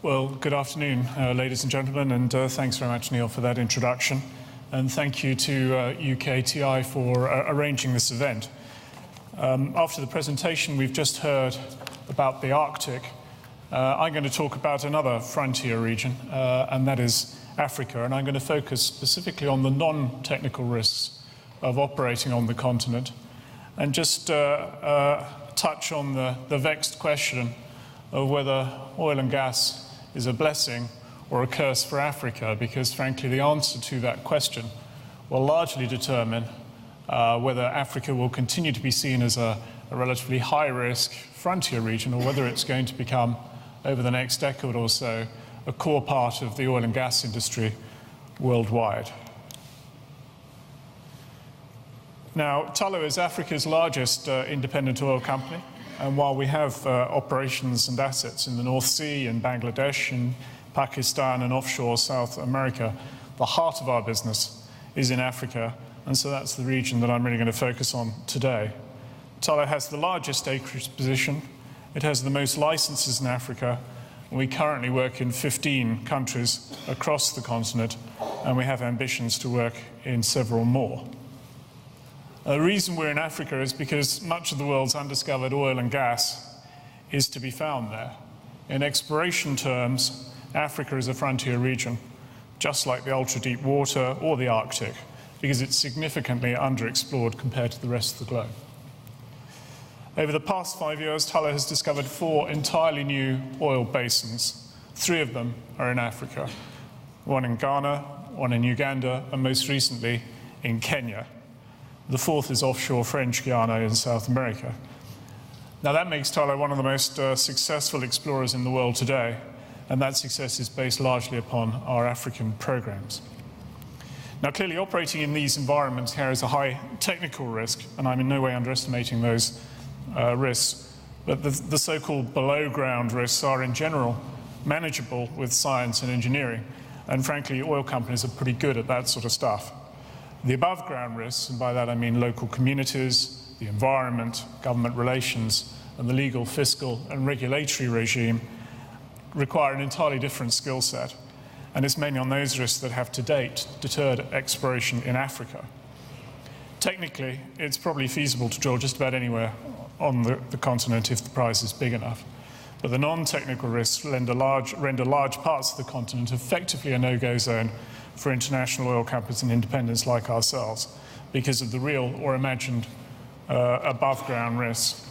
Well, good afternoon, ladies and gentlemen, and thanks very much, Neil, for that introduction. And thank you to UKTI for arranging this event. After the presentation we've just heard about the Arctic, I'm going to talk about another frontier region, and that is Africa. And I'm going to focus specifically on the non-technical risks of operating on the continent, and just touch on the vexed question of whether oil and gas is a blessing or a curse for Africa, because frankly the answer to that question will largely determine whether Africa will continue to be seen as a relatively high-risk frontier region, or whether it's going to become, over the next decade or so, a core part of the oil and gas industry worldwide. Now, Tullow is Africa's largest independent oil company. And while we have operations and assets in the North Sea, in Bangladesh, in Pakistan, and offshore South America, the heart of our business is in Africa, and so that's the region that I'm really going to focus on today. Tullow has the largest acreage position, it has the most licenses in Africa, and we currently work in 15 countries across the continent, and we have ambitions to work in several more. The reason we're in Africa is because much of the world's undiscovered oil and gas is to be found there. In exploration terms, Africa is a frontier region, just like the ultra-deep water or the Arctic, because it's significantly underexplored compared to the rest of the globe. Over the past 5 years, Tullow has discovered 4 entirely new oil basins. 3 of them are in Africa, one in Ghana, one in Uganda, and most recently in Kenya. The 4th is offshore French Guiana in South America. Now that makes Tullow one of the most successful explorers in the world today, and that success is based largely upon our African programs. Now clearly operating in these environments carries a high technical risk, and I'm in no way underestimating those risks, but the so-called below-ground risks are in general manageable with science and engineering, and frankly oil companies are pretty good at that sort of stuff. The above-ground risks, and by that I mean local communities, the environment, government relations, and the legal, fiscal, and regulatory regime, require an entirely different skill set. And it's mainly on those risks that have to date deterred exploration in Africa. Technically, it's probably feasible to drill just about anywhere on the continent if the prize is big enough. But the non-technical risks render large parts of the continent effectively a no-go zone for international oil companies and independents like ourselves, because of the real or imagined above-ground risks.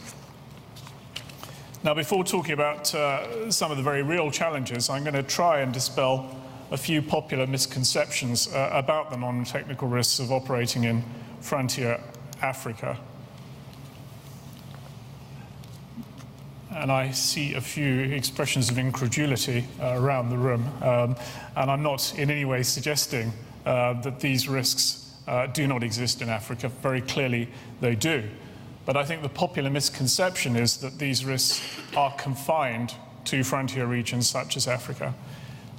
Now, before talking about some of the very real challenges, I'm going to try and dispel a few popular misconceptions about the non-technical risks of operating in frontier Africa. And I see a few expressions of incredulity around the room. And I'm not in any way suggesting that these risks do not exist in Africa. Very clearly they do. But I think the popular misconception is that these risks are confined to frontier regions such as Africa.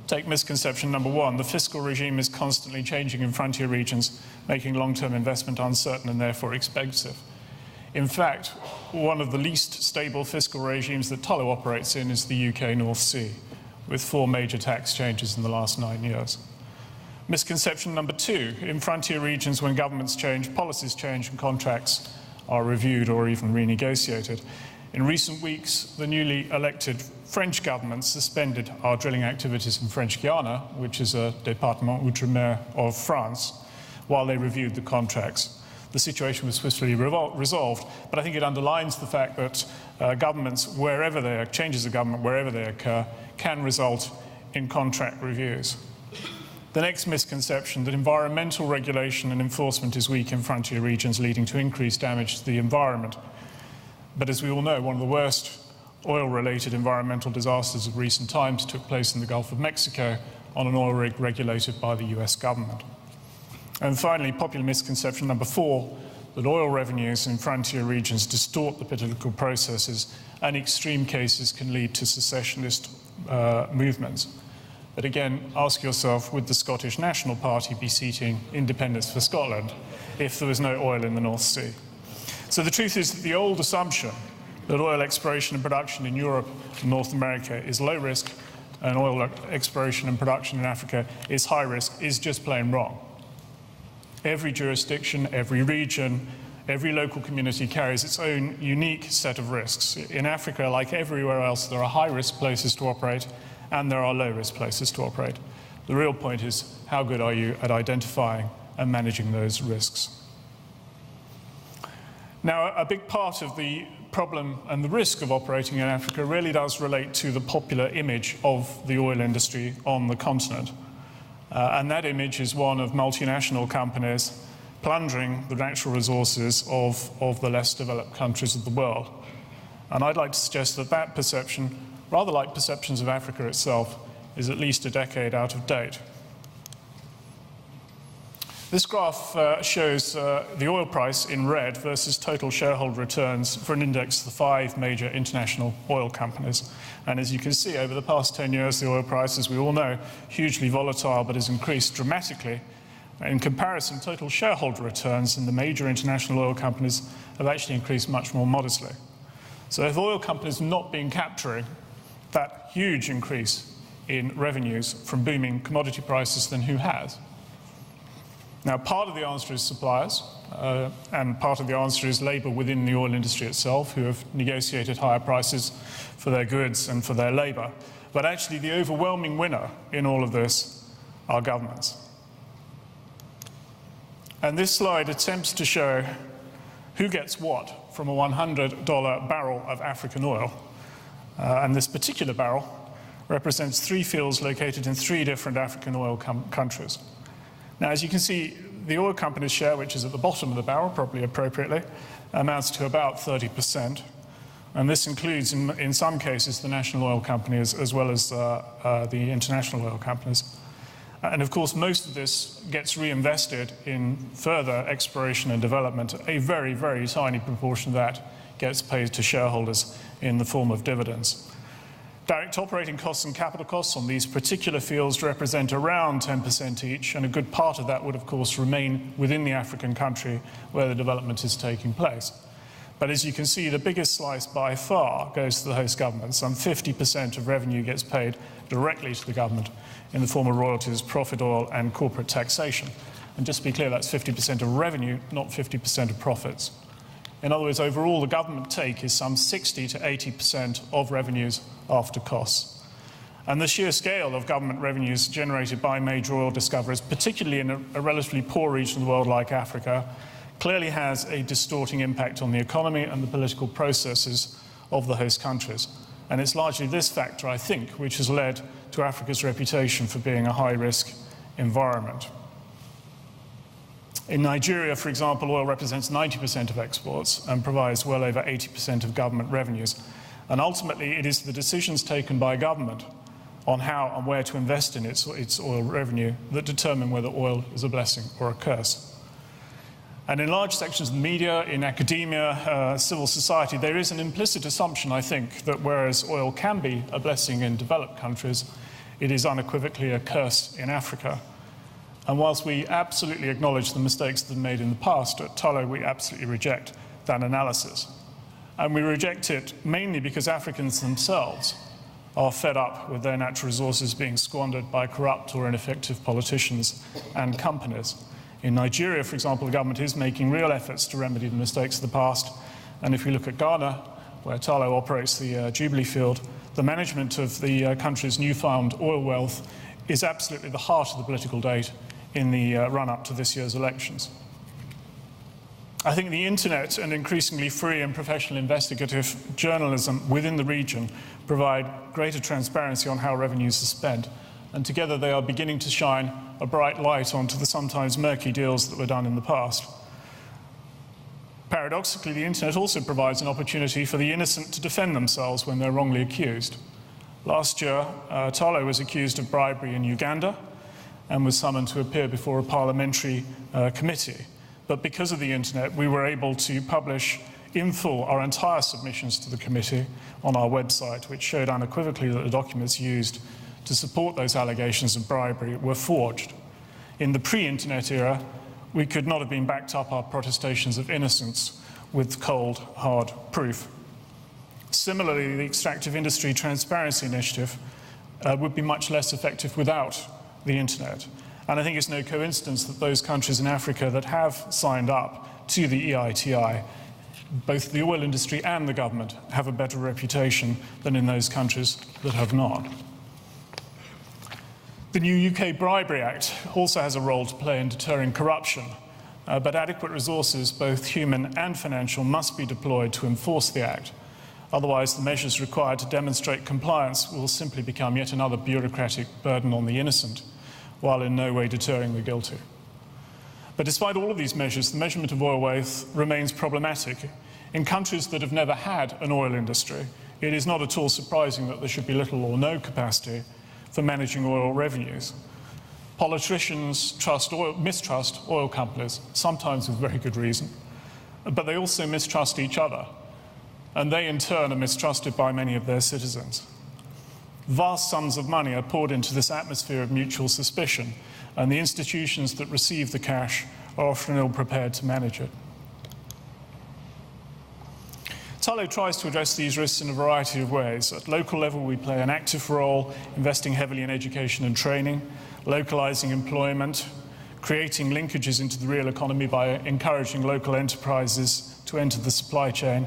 Take misconception number 1. The fiscal regime is constantly changing in frontier regions, making long-term investment uncertain and therefore expensive. In fact, one of the least stable fiscal regimes that Tullow operates in is the UK North Sea, with 4 major tax changes in the last 9 years. Misconception number 2, in frontier regions when governments change, policies change and contracts are reviewed or even renegotiated. In recent weeks, the newly elected French government suspended our drilling activities in French Guiana, which is a département outre-mer of France, while they reviewed the contracts. The situation was swiftly resolved, but I think it underlines the fact that changes of government wherever they occur, can result in contract reviews. The next misconception, that environmental regulation and enforcement is weak in frontier regions, leading to increased damage to the environment. But as we all know, one of the worst oil-related environmental disasters of recent times took place in the Gulf of Mexico on an oil rig regulated by the US government. And finally, popular misconception number 4, that oil revenues in frontier regions distort the political processes, and extreme cases can lead to secessionist movements. But again, ask yourself, would the Scottish National Party be seeking independence for Scotland if there was no oil in the North Sea? So the truth is that the old assumption that oil exploration and production in Europe and North America is low risk and oil exploration and production in Africa is high risk is just plain wrong. Every jurisdiction, every region, every local community carries its own unique set of risks. In Africa, like everywhere else, there are high-risk places to operate and there are low-risk places to operate. The real point is, how good are you at identifying and managing those risks? Now, a big part of the problem and the risk of operating in Africa really does relate to the popular image of the oil industry on the continent. And that image is one of multinational companies plundering the natural resources of the less developed countries of the world. And I'd like to suggest that that perception, rather like perceptions of Africa itself, is at least a decade out of date. This graph shows the oil price in red versus total shareholder returns for an index of the 5 major international oil companies. And as you can see, over the past 10 years, the oil price, as we all know, hugely volatile, but has increased dramatically. In comparison, total shareholder returns in the major international oil companies have actually increased much more modestly. So if oil companies have not been capturing that huge increase in revenues from booming commodity prices, then who has? Now, part of the answer is suppliers, and part of the answer is labour within the oil industry itself, who have negotiated higher prices for their goods and for their labour. But actually, the overwhelming winner in all of this are governments. And this slide attempts to show who gets what from a $100 barrel of African oil. And this particular barrel represents 3 fields located in 3 different African oil countries. Now, as you can see, the oil company's share, which is at the bottom of the barrel, probably appropriately, amounts to about 30%. And this includes, in some cases, the national oil companies as well as the international oil companies. And of course, most of this gets reinvested in further exploration and development. A very, very tiny proportion of that gets paid to shareholders in the form of dividends. Direct operating costs and capital costs on these particular fields represent around 10% each, and a good part of that would, of course, remain within the African country where the development is taking place. But as you can see, the biggest slice by far goes to the host government. Some 50% of revenue gets paid directly to the government in the form of royalties, profit oil, and corporate taxation. And just to be clear, that's 50% of revenue, not 50% of profits. In other words, overall, the government take is some 60 to 80% of revenues after costs. And the sheer scale of government revenues generated by major oil discoveries, particularly in a relatively poor region of the world like Africa, clearly has a distorting impact on the economy and the political processes of the host countries. And it's largely this factor, I think, which has led to Africa's reputation for being a high-risk environment. In Nigeria, for example, oil represents 90% of exports and provides well over 80% of government revenues. And ultimately, it is the decisions taken by government on how and where to invest in its oil revenue that determine whether oil is a blessing or a curse. And in large sections of the media, in academia, civil society, there is an implicit assumption, I think, that whereas oil can be a blessing in developed countries, it is unequivocally a curse in Africa. And whilst we absolutely acknowledge the mistakes that have been made in the past, at Tullow we absolutely reject that analysis. And we reject it mainly because Africans themselves are fed up with their natural resources being squandered by corrupt or ineffective politicians and companies. In Nigeria, for example, the government is making real efforts to remedy the mistakes of the past. And if we look at Ghana, where Tullow operates the Jubilee field, the management of the country's newfound oil wealth is absolutely the heart of the political debate in the run-up to this year's elections. I think the internet and increasingly free and professional investigative journalism within the region provide greater transparency on how revenues are spent, and together they are beginning to shine a bright light onto the sometimes murky deals that were done in the past. Paradoxically, the internet also provides an opportunity for the innocent to defend themselves when they're wrongly accused. Last year, Tullow was accused of bribery in Uganda and was summoned to appear before a parliamentary committee. But because of the internet, we were able to publish in full our entire submissions to the committee on our website, which showed unequivocally that the documents used to support those allegations of bribery were forged. In the pre-internet era, we could not have been backed up our protestations of innocence with cold, hard proof. Similarly, the Extractive Industry Transparency Initiative would be much less effective without the internet. And I think it's no coincidence that those countries in Africa that have signed up to the EITI, both the oil industry and the government, have a better reputation than in those countries that have not. The new UK Bribery Act also has a role to play in deterring corruption, but adequate resources, both human and financial, must be deployed to enforce the Act. Otherwise, the measures required to demonstrate compliance will simply become yet another bureaucratic burden on the innocent, while in no way deterring the guilty. But despite all of these measures, the measurement of oil wealth remains problematic. In countries that have never had an oil industry, it is not at all surprising that there should be little or no capacity for managing oil revenues. Politicians mistrust oil companies, sometimes with very good reason, but they also mistrust each other, and they in turn are mistrusted by many of their citizens. Vast sums of money are poured into this atmosphere of mutual suspicion, and the institutions that receive the cash are often ill-prepared to manage it. Tullow tries to address these risks in a variety of ways. At local level, we play an active role, investing heavily in education and training, localizing employment, creating linkages into the real economy by encouraging local enterprises to enter the supply chain,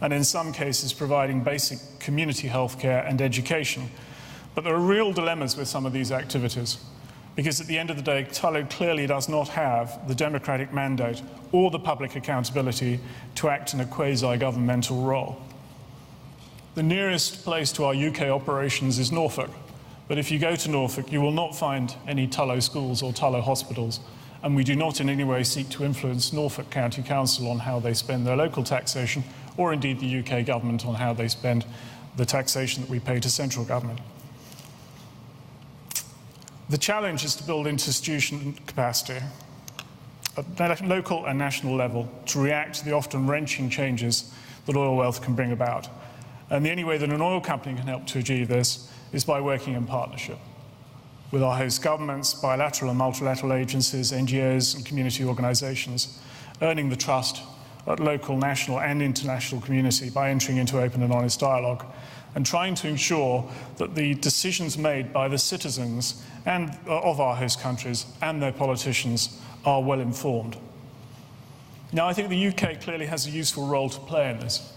and in some cases providing basic community health care and education. But there are real dilemmas with some of these activities, because at the end of the day, Tullow clearly does not have the democratic mandate or the public accountability to act in a quasi-governmental role. The nearest place to our UK operations is Norfolk, but if you go to Norfolk, you will not find any Tullow schools or Tullow hospitals, and we do not in any way seek to influence Norfolk County Council on how they spend their local taxation, or indeed the UK government on how they spend the taxation that we pay to central government. The challenge is to build institutional capacity at local and national level to react to the often wrenching changes that oil wealth can bring about. And the only way that an oil company can help to achieve this is by working in partnership with our host governments, bilateral and multilateral agencies, NGOs and community organisations, earning the trust at local, national and international community by entering into open and honest dialogue, and trying to ensure that the decisions made by the citizens and of our host countries and their politicians are well informed. Now, I think the UK clearly has a useful role to play in this.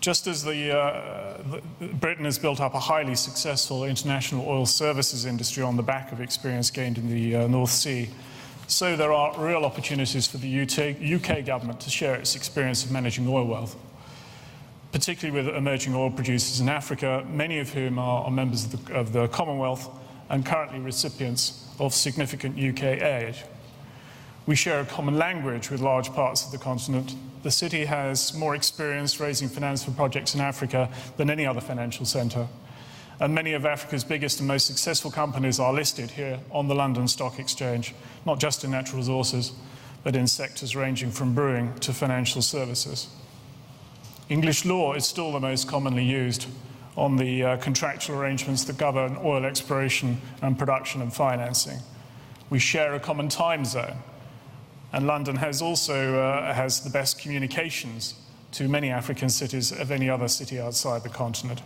Just as Britain has built up a highly successful international oil services industry on the back of experience gained in the North Sea, so there are real opportunities for the UK government to share its experience of managing oil wealth, particularly with emerging oil producers in Africa, many of whom are members of the Commonwealth and currently recipients of significant UK aid. We share a common language with large parts of the continent. The city has more experience raising finance for projects in Africa than any other financial centre. And many of Africa's biggest and most successful companies are listed here on the London Stock Exchange, not just in natural resources, but in sectors ranging from brewing to financial services. English law is still the most commonly used on the contractual arrangements that govern oil exploration and production and financing. We share a common time zone, and London has the best communications to many African cities of any other city outside the continent.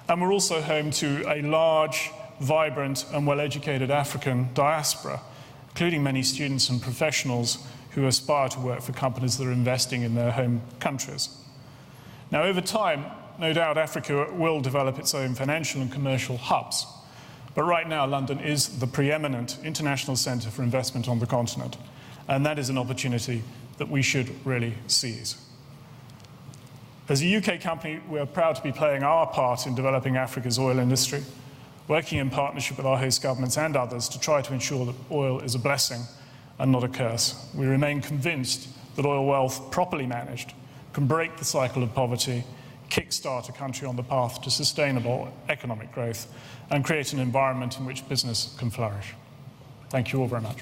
And we're also home to a large, vibrant and well-educated African diaspora, including many students and professionals who aspire to work for companies that are investing in their home countries. Now, over time, no doubt Africa will develop its own financial and commercial hubs. But right now, London is the preeminent international centre for investment on the continent. And that is an opportunity that we should really seize. As a UK company, we are proud to be playing our part in developing Africa's oil industry, working in partnership with our host governments and others to try to ensure that oil is a blessing and not a curse. We remain convinced that oil wealth, properly managed, can break the cycle of poverty, kickstart a country on the path to sustainable economic growth, and create an environment in which business can flourish. Thank you all very much.